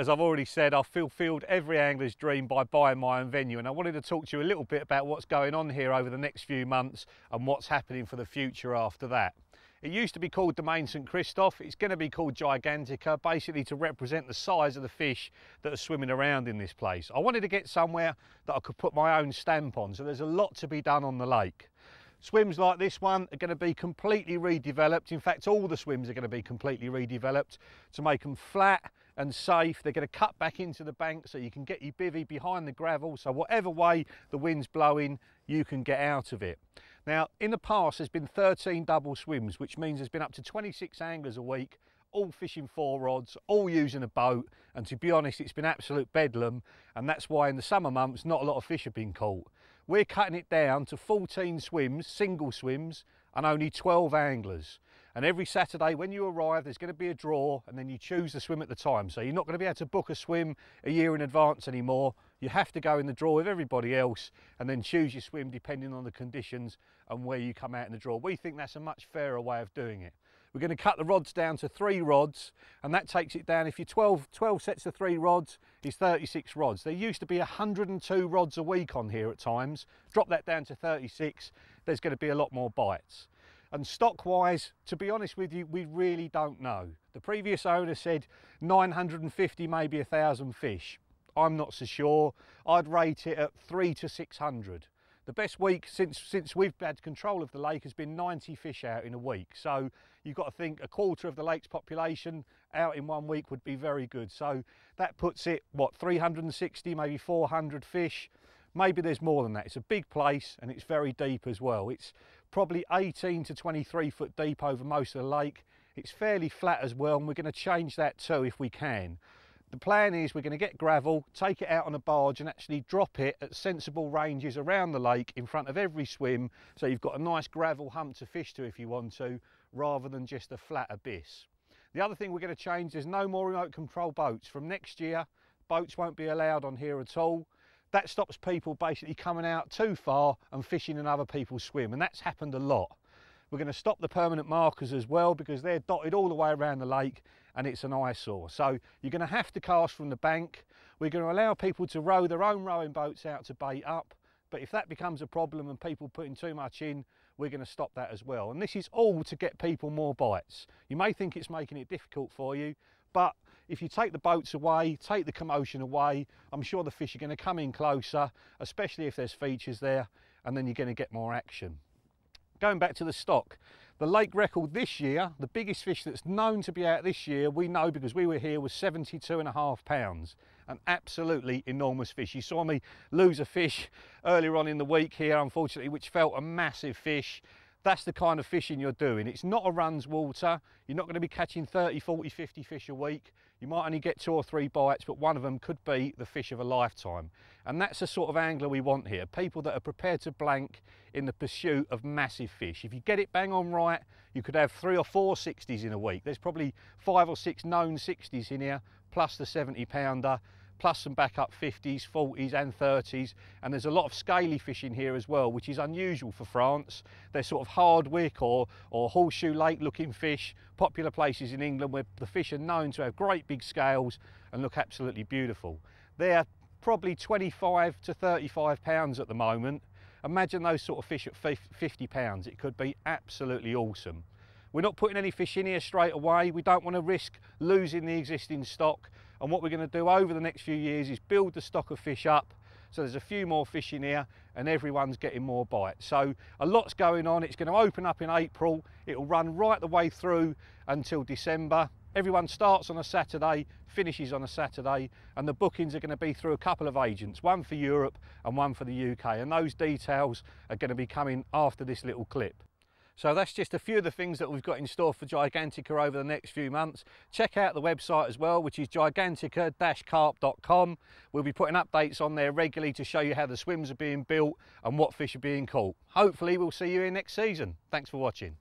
As I've already said, I've fulfilled every angler's dream by buying my own venue, and I wanted to talk to you a little bit about what's going on here over the next few months and what's happening for the future after that. It used to be called Domain St Christophe. It's going to be called Gigantica, basically to represent the size of the fish that are swimming around in this place. I wanted to get somewhere that I could put my own stamp on, so there's a lot to be done on the lake. Swims like this one are going to be completely redeveloped. In fact, all the swims are going to be completely redeveloped to make them flat and safe. They're going to cut back into the bank so you can get your bivvy behind the gravel, so whatever way the wind's blowing, you can get out of it. Now, in the past, there's been 13 double swims, which means there's been up to 26 anglers a week, all fishing 4 rods, all using a boat, and to be honest, it's been absolute bedlam, and that's why in the summer months not a lot of fish have been caught. We're cutting it down to 14 swims, single swims, and only 12 anglers. And every Saturday when you arrive, there's going to be a draw, and then you choose the swim at the time. So you're not going to be able to book a swim a year in advance anymore. You have to go in the draw with everybody else and then choose your swim depending on the conditions and where you come out in the draw. We think that's a much fairer way of doing it. We're going to cut the rods down to 3 rods, and that takes it down. If you're 12 sets of 3 rods is 36 rods. There used to be 102 rods a week on here at times. Drop that down to 36, there's going to be a lot more bites. And stock wise, to be honest with you, we really don't know. The previous owner said 950, maybe 1,000 fish. I'm not so sure. I'd rate it at 300 to 600. The best week since we've had control of the lake has been 90 fish out in a week. So you've got to think a quarter of the lake's population out in 1 week would be very good. So that puts it, what, 360, maybe 400 fish. Maybe there's more than that. It's a big place and it's very deep as well. It's probably 18 to 23 foot deep over most of the lake. It's fairly flat as well, and we're going to change that too if we can. The plan is we're going to get gravel, take it out on a barge and actually drop it at sensible ranges around the lake in front of every swim, so you've got a nice gravel hump to fish to if you want to, rather than just a flat abyss. The other thing we're going to change, there's no more remote control boats. From next year, boats won't be allowed on here at all. That stops people basically coming out too far and fishing in other people's swim, and that's happened a lot. We're going to stop the permanent markers as well because they're dotted all the way around the lake and it's an eyesore. So you're going to have to cast from the bank. We're going to allow people to row their own rowing boats out to bait up, but if that becomes a problem and people putting too much in, we're going to stop that as well. And this is all to get people more bites. You may think it's making it difficult for you, but if you take the boats away, take the commotion away, I'm sure the fish are going to come in closer, especially if there's features there, and then you're going to get more action. Going back to the stock, the lake record this year, the biggest fish that's known to be out this year, we know because we were here, was 72.5 pounds. An absolutely enormous fish. You saw me lose a fish earlier on in the week here, unfortunately, which felt a massive fish. That's the kind of fishing you're doing. It's not a runs water. You're not going to be catching 30, 40, 50 fish a week. You might only get 2 or 3 bites, but one of them could be the fish of a lifetime. And that's the sort of angler we want here. People that are prepared to blank in the pursuit of massive fish. If you get it bang on right, you could have 3 or 4 60s in a week. There's probably 5 or 6 known 60s in here, plus the 70 pounder. Plus some backup 50s, 40s and 30s, and there's a lot of scaly fish in here as well, which is unusual for France. They're sort of hardwick or horseshoe lake looking fish, popular places in England where the fish are known to have great big scales and look absolutely beautiful. They're probably 25 to 35 pounds at the moment. Imagine those sort of fish at 50 pounds. It could be absolutely awesome. We're not putting any fish in here straight away. We don't want to risk losing the existing stock. And what we're going to do over the next few years is build the stock of fish up. So there's a few more fish in here and everyone's getting more bites. So a lot's going on. It's going to open up in April. It'll run right the way through until December. Everyone starts on a Saturday, finishes on a Saturday, and the bookings are going to be through a couple of agents, one for Europe and one for the UK. And those details are going to be coming after this little clip. So that's just a few of the things that we've got in store for Gigantica over the next few months. Check out the website as well, which is gigantica-carp.com. We'll be putting updates on there regularly to show you how the swims are being built and what fish are being caught. Hopefully we'll see you here next season. Thanks for watching.